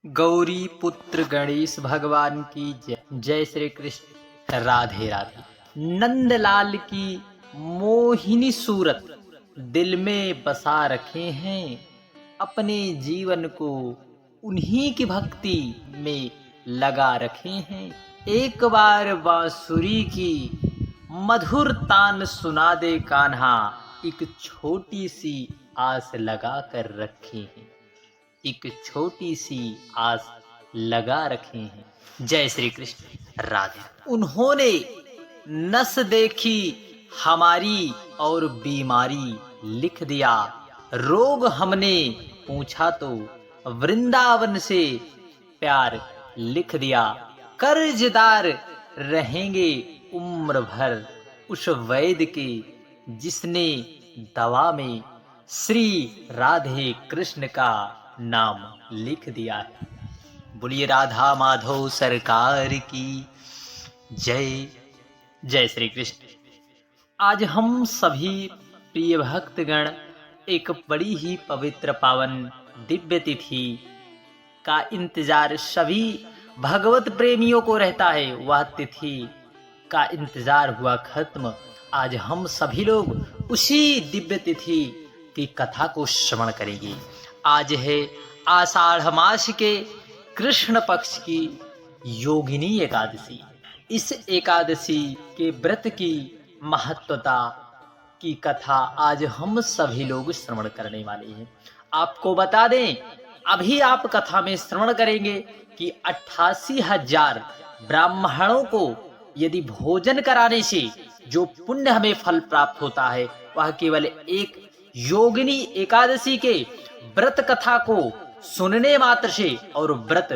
गौरी पुत्र गणेश भगवान की जय। जय श्री कृष्ण, राधे राधे। नंदलाल की मोहिनी सूरत दिल में बसा रखे हैं, अपने जीवन को उन्हीं की भक्ति में लगा रखे हैं। एक बार बांसुरी की मधुर तान सुना दे कान्हा, एक छोटी सी आस लगा कर रखे हैं, एक छोटी सी आस लगा रखे हैं। जय श्री कृष्ण, राधे। उन्होंने नस देखी हमारी और बीमारी लिख दिया, रोग हमने पूछा तो वृंदावन से प्यार लिख दिया। कर्जदार रहेंगे उम्र भर उस वैद्य के, जिसने दवा में श्री राधे कृष्ण का नाम लिख दिया है। बोलिए राधा माधव सरकार की जय। जय श्री कृष्ण। आज हम सभी प्रिय भक्तगण एक बड़ी ही पवित्र पावन दिव्य तिथि का इंतजार सभी भगवत प्रेमियों को रहता है। वह तिथि का इंतजार हुआ खत्म। आज हम सभी लोग उसी दिव्य तिथि की कथा को श्रवण करेंगे। आज है आषाढ़ मास के कृष्ण पक्ष की योगिनी एकादशी। इस एकादशी के व्रत की महत्वता की कथा आज हम सभी लोग श्रवण करने वाले हैं। आपको बता दें, अभी आप कथा में श्रवण करेंगे कि 88,000 ब्राह्मणों को यदि भोजन कराने से जो पुण्य हमें फल प्राप्त होता है, वह केवल एक योगिनी एकादशी के व्रत कथा को सुनने मात्र से और व्रत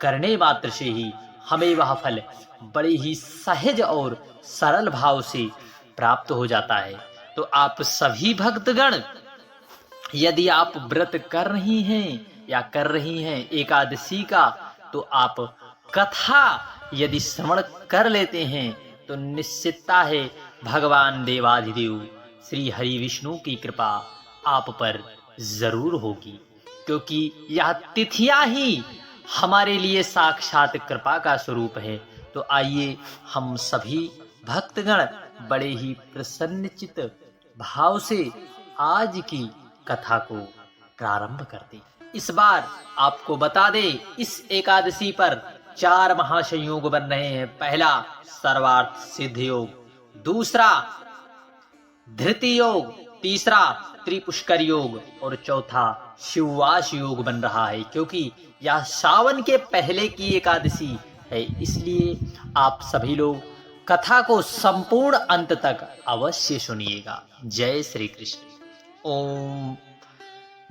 करने मात्र से ही हमें वह फल बड़े ही सहज और सरल भाव से प्राप्त हो जाता है। तो आप सभी भक्तगण, यदि आप व्रत कर रही हैं या कर रही हैं एकादशी का, तो आप कथा यदि श्रवण कर लेते हैं तो निश्चितता है भगवान देवाधिदेव श्री हरि विष्णु की कृपा आप पर जरूर होगी, क्योंकि यह तिथियां ही हमारे लिए साक्षात कृपा का स्वरूप है। तो आइए हम सभी भक्तगण बड़े ही प्रसन्नचित भाव से आज की कथा को प्रारंभ करते। इस बार आपको बता दें, इस एकादशी पर 4 महासंयोग बन रहे हैं। पहला सर्वार्थ सिद्ध योग, दूसरा धृति योग, तीसरा त्रिपुष्कर योग और चौथा शिववास योग बन रहा है। क्योंकि यह सावन के पहले की एकादशी है, इसलिए आप सभी लोग कथा को संपूर्ण अंत तक अवश्य सुनिएगा। जय श्री कृष्ण। ओम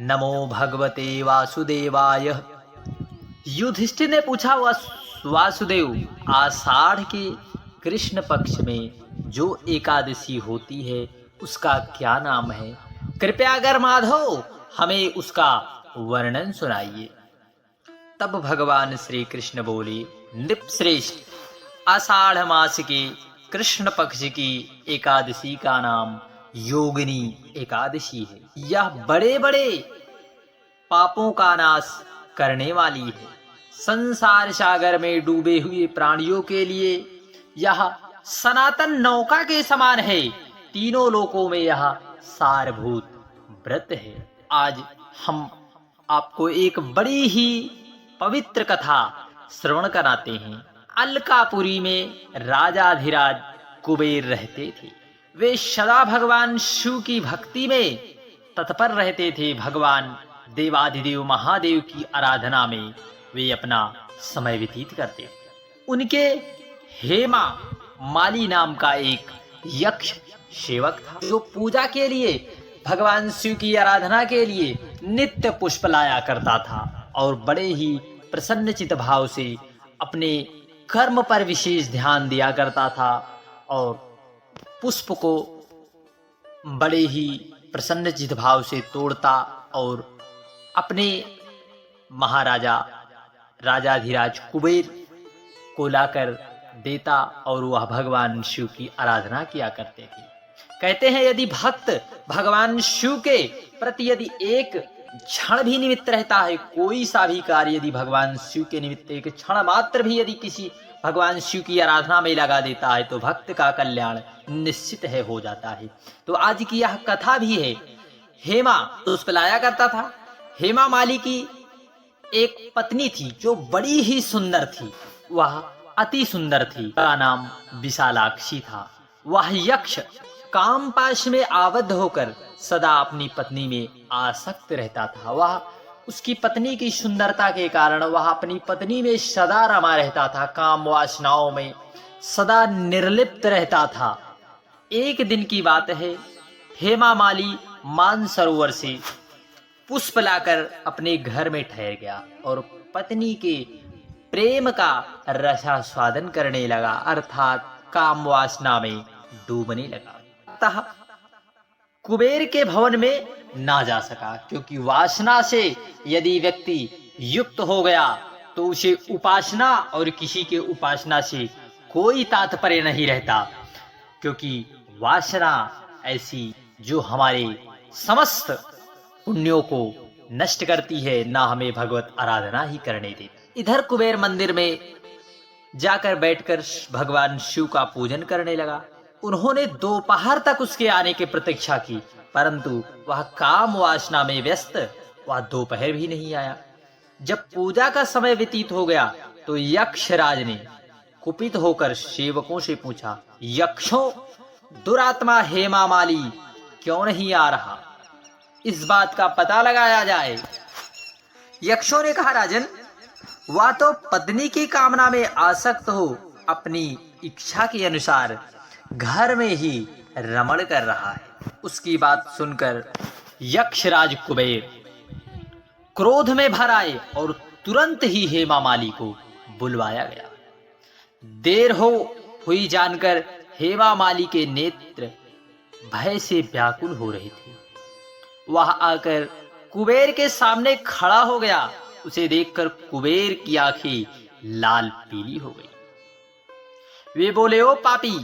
नमो भगवते वासुदेवाय। युधिष्ठिर ने पूछा, वासुदेव, आषाढ़ के कृष्ण पक्ष में जो एकादशी होती है उसका क्या नाम है? कृपया कर माधव हमें उसका वर्णन सुनाइए। तब भगवान श्री कृष्ण बोले, नृपश्रेष्ठ, आषाढ़ मास के कृष्ण पक्ष की एकादशी का नाम योगिनी एकादशी है। यह बड़े बड़े पापों का नाश करने वाली है। संसार सागर में डूबे हुए प्राणियों के लिए यह सनातन नौका के समान है। तीनों लोकों में यह सारभूत व्रत है। आज हम आपको एक बड़ी ही पवित्र कथा श्रवण कराते हैं। अलकापुरी में राजाधिराज कुबेर रहते थे। वे सदा भगवान शिव की भक्ति में तत्पर रहते थे। भगवान देवाधिदेव महादेव की आराधना में वे अपना समय व्यतीत करते। उनके हेमा माली नाम का एक यक्ष सेवक था, जो पूजा के लिए, भगवान शिव की आराधना के लिए नित्य पुष्प लाया करता था और बड़े ही प्रसन्नचित भाव से अपने कर्म पर विशेष ध्यान दिया करता था और पुष्प को बड़े ही प्रसन्नचित भाव से तोड़ता और अपने महाराजा राजाधिराज कुबेर को लाकर देता और वह भगवान शिव की आराधना किया करते थे। कहते हैं, यदि भक्त भगवान शिव के प्रति यदि एक क्षण भी निमित्त रहता है। कोई सा भी कार्य यदि भगवान शिव के निमित्त एक क्षण मात्र भी यदि किसी भगवान शिव की आराधना में लगा देता है तो भक्त का कल्याण निश्चित है हो जाता है। तो आज की यह कथा भी है। हेमा पुष्पलाया करता था। हेमा माली की एक पत्नी थी जो बड़ी ही सुंदर थी। वह अति सुंदर थी। उसका नाम विशालाक्षी था। वह यक्ष कामपाश में आबद्ध होकर सदा अपनी पत्नी में आसक्त रहता था। वह उसकी पत्नी की सुंदरता के कारण वह अपनी पत्नी में सदा रमा रहता था। काम वासनाओं में सदा निर्लिप्त रहता था। एक दिन की बात है, हेमा माली मानसरोवर से पुष्प लाकर अपने घर में ठहर गया और पत्नी के प्रेम का रसास्वादन करने लगा, अर्थात काम वासना में डूबने लगा। अतः कुबेर के भवन में ना जा सका, क्योंकि वासना से यदि व्यक्ति युक्त हो गया तो उसे उपासना और किसी के उपासना से कोई तात्पर्य नहीं रहता, क्योंकि वासना ऐसी जो हमारे समस्त पुण्यों को नष्ट करती है, ना हमें भगवत आराधना ही करने देती। इधर कुबेर मंदिर में जाकर बैठकर भगवान शिव का पूजन करने लगा। उन्होंने दोपहर तक उसके आने की प्रतीक्षा की, परंतु वह काम वासना में व्यस्त वह दोपहर भी नहीं आया। जब पूजा का समय व्यतीत हो गया तो यक्षराज ने कुपित होकर सेवकों से पूछा, यक्षों, दुरात्मा हेमा माली क्यों नहीं आ रहा? इस बात का पता लगाया जाए। यक्षों ने कहा, राजन, वह तो पत्नी की कामना में आसक्त हो अपनी इच्छा के अनुसार घर में ही रमण कर रहा है। उसकी बात सुनकर यक्षराज कुबेर क्रोध में भर आए और तुरंत ही हेमा माली को बुलवाया गया। देर हुई जानकर हेमा माली के नेत्र भय से व्याकुल हो रहे थे। वह आकर कुबेर के सामने खड़ा हो गया। उसे देखकर कुबेर की आंखें लाल पीली हो गई। वे बोले, ओ पापी,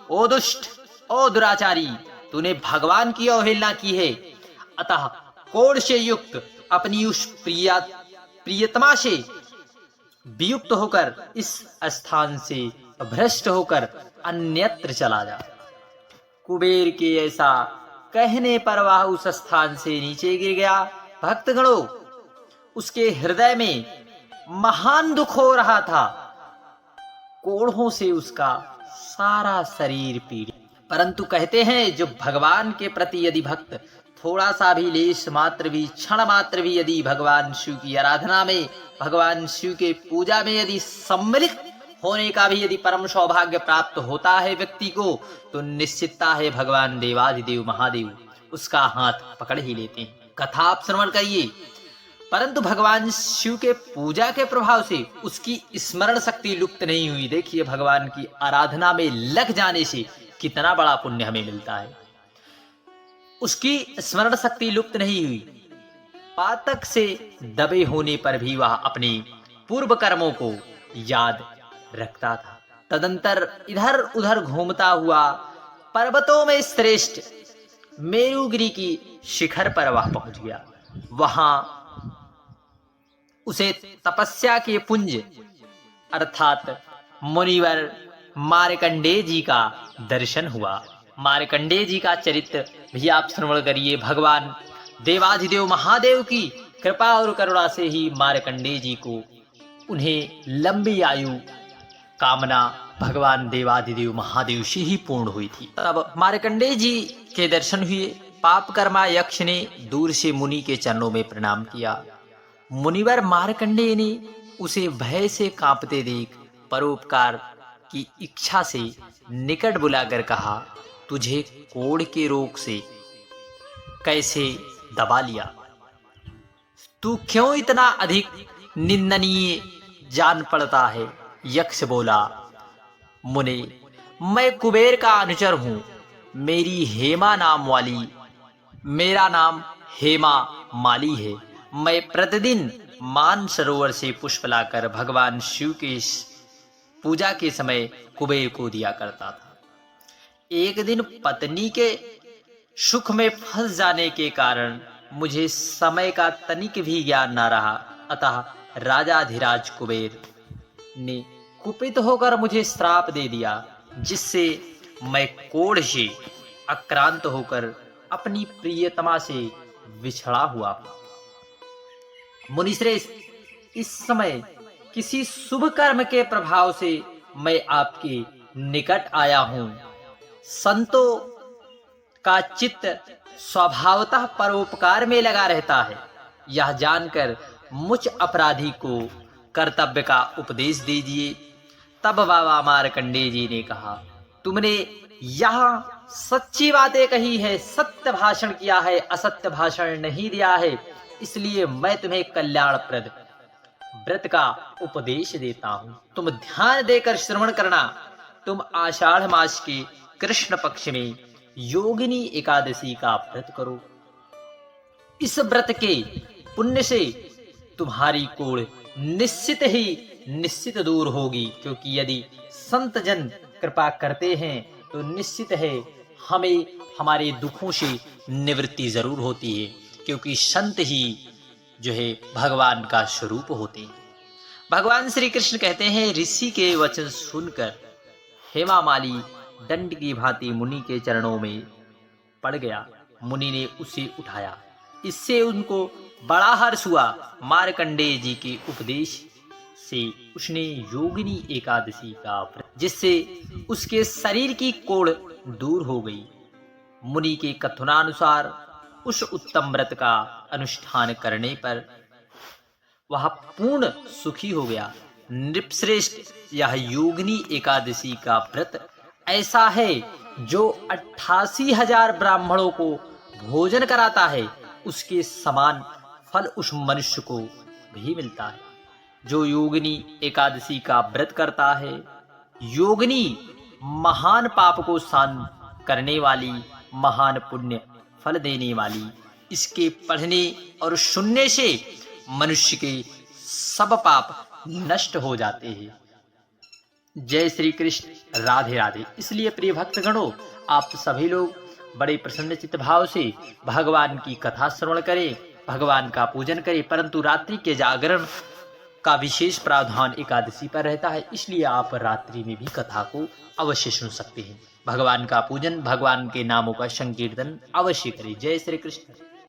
ओ दुष्ट, ओ दुराचारी, तूने भगवान की अवहेलना की है, अतः कोढ़ से युक्त अपनी उस प्रियतमा से वियुक्त होकर इस स्थान से भ्रष्ट होकर अन्यत्र चला जा। कुबेर के ऐसा कहने पर वह उस स्थान से नीचे गिर गया। भक्तगणों, उसके हृदय में महान दुख हो रहा था। कोढ़ों से उसका सारा शरीर पीड़ित। परंतु कहते हैं, जो भगवान के प्रति यदि भक्त थोड़ा सा भी लेश मात्र भी क्षण मात्र भी यदि भगवान शिव की आराधना में, भगवान शिव के पूजा में यदि सम्मिलित होने का भी यदि परम सौभाग्य प्राप्त होता है व्यक्ति को, तो निश्चितता है भगवान देवाधिदेव महादेव उसका हाथ पकड़ ही लेते हैं। कथा आप श्रवण करिए। परंतु भगवान शिव के पूजा के प्रभाव से उसकी स्मरण शक्ति लुप्त नहीं हुई। देखिए, भगवान की आराधना में लग जाने से कितना बड़ा पुण्य हमें मिलता है। उसकी स्मरण शक्ति लुप्त नहीं हुई। पातक से दबे होने पर भी वह अपने पूर्व कर्मों को याद रखता था। तदंतर इधर उधर घूमता हुआ पर्वतों में श्रेष्ठ मेरुगिरी की शिखर पर वह पहुंच गया। वहां उसे तपस्या के पुंज अर्थात मुनिवर मार्कंडेय जी का दर्शन हुआ। मार्कंडेय जी का चरित्र भी आप श्रवण करिए। भगवान देवाधिदेव महादेव की कृपा और करुणा से ही मार्कंडेय जी को उन्हें लंबी आयु कामना भगवान देवाधिदेव महादेव से ही पूर्ण हुई थी। तब मार्कंडेय जी के दर्शन हुए। पापकर्मा यक्ष ने दूर से मुनि के चरणों में प्रणाम किया। मुनिवर मार्कंडेय ने उसे भय से कांपते देख परोपकार की इच्छा से निकट बुलाकर कहा, तुझे कोढ़ के रोग से कैसे दबा लिया? तू क्यों इतना अधिक निंदनीय जान पड़ता है? यक्ष बोला, मुने, मैं कुबेर का अनुचर हूं। मेरा नाम हेमा माली है। मैं प्रतिदिन मानसरोवर से पुष्प लाकर भगवान शिव के पूजा के समय कुबेर को दिया करता था। एक दिन पत्नी के सुख में फंस जाने के कारण मुझे समय का तनिक भी ज्ञान न रहा। अतः राजाधिराज कुबेर ने कुपित होकर मुझे श्राप दे दिया, जिससे मैं कोढ़ से आक्रांत होकर अपनी प्रियतमा से बिछड़ा हुआ हूं। मुनिश्रेष्ठ, इस समय किसी शुभ कर्म के प्रभाव से मैं आपके निकट आया हूं। संतों का चित्त स्वभावतः परोपकार में लगा रहता है। यह जानकर मुझ अपराधी को कर्तव्य का उपदेश दीजिए। तब बाबा मार्कंडेय जी ने कहा, तुमने यहाँ सच्ची बातें कही है, सत्य भाषण किया है, असत्य भाषण नहीं दिया है। इसलिए मैं तुम्हें कल्याणप्रद व्रत का उपदेश देता हूं। तुम ध्यान देकर श्रवण करना। तुम आषाढ़ मास के कृष्ण पक्ष में योगिनी एकादशी का व्रत करो। इस व्रत के पुण्य से तुम्हारी कोढ़ निश्चित दूर होगी, क्योंकि यदि संत जन कृपा करते हैं तो निश्चित है हमें हमारे दुखों से निवृत्ति जरूर होती है, क्योंकि संत ही जो है भगवान का स्वरूप होते हैं। भगवान श्री कृष्ण कहते हैं, ऋषि के वचन सुनकर हेमा माली दंड की भांति मुनि के चरणों में पड़ गया। मुनि ने उसे उठाया। इससे उनको बड़ा हर्ष हुआ। मार्कंडेय जी के उपदेश से उसने योगिनी एकादशी का व्रत, जिससे उसके शरीर की कोढ़ दूर हो गई। मुनि के कथनानुसार उस उत्तम व्रत का अनुष्ठान करने पर वह पूर्ण सुखी हो गया। नृपश्रेष्ठ, यह योगिनी एकादशी का व्रत ऐसा है जो 88,000 ब्राह्मणों को भोजन कराता है। उसके समान फल उस मनुष्य को भी मिलता है जो योगिनी एकादशी का व्रत करता है। योगिनी महान पाप को शांत करने वाली, महान पुण्य फल देने वाली। इसके पढ़ने और सुनने से मनुष्य के सब पाप नष्ट हो जाते हैं। जय श्री कृष्ण, राधे राधे। इसलिए प्रिय भक्तगणों, आप सभी लोग बड़े प्रसन्न चित्त भाव से भगवान की कथा श्रवण करें, भगवान का पूजन करें। परंतु रात्रि के जागरण का विशेष प्रावधान एकादशी पर रहता है, इसलिए आप रात्रि में भी कथा को अवश्य सुन सकते हैं। भगवान का पूजन, भगवान के नामों का संकीर्तन अवश्य करें। जय श्री कृष्ण।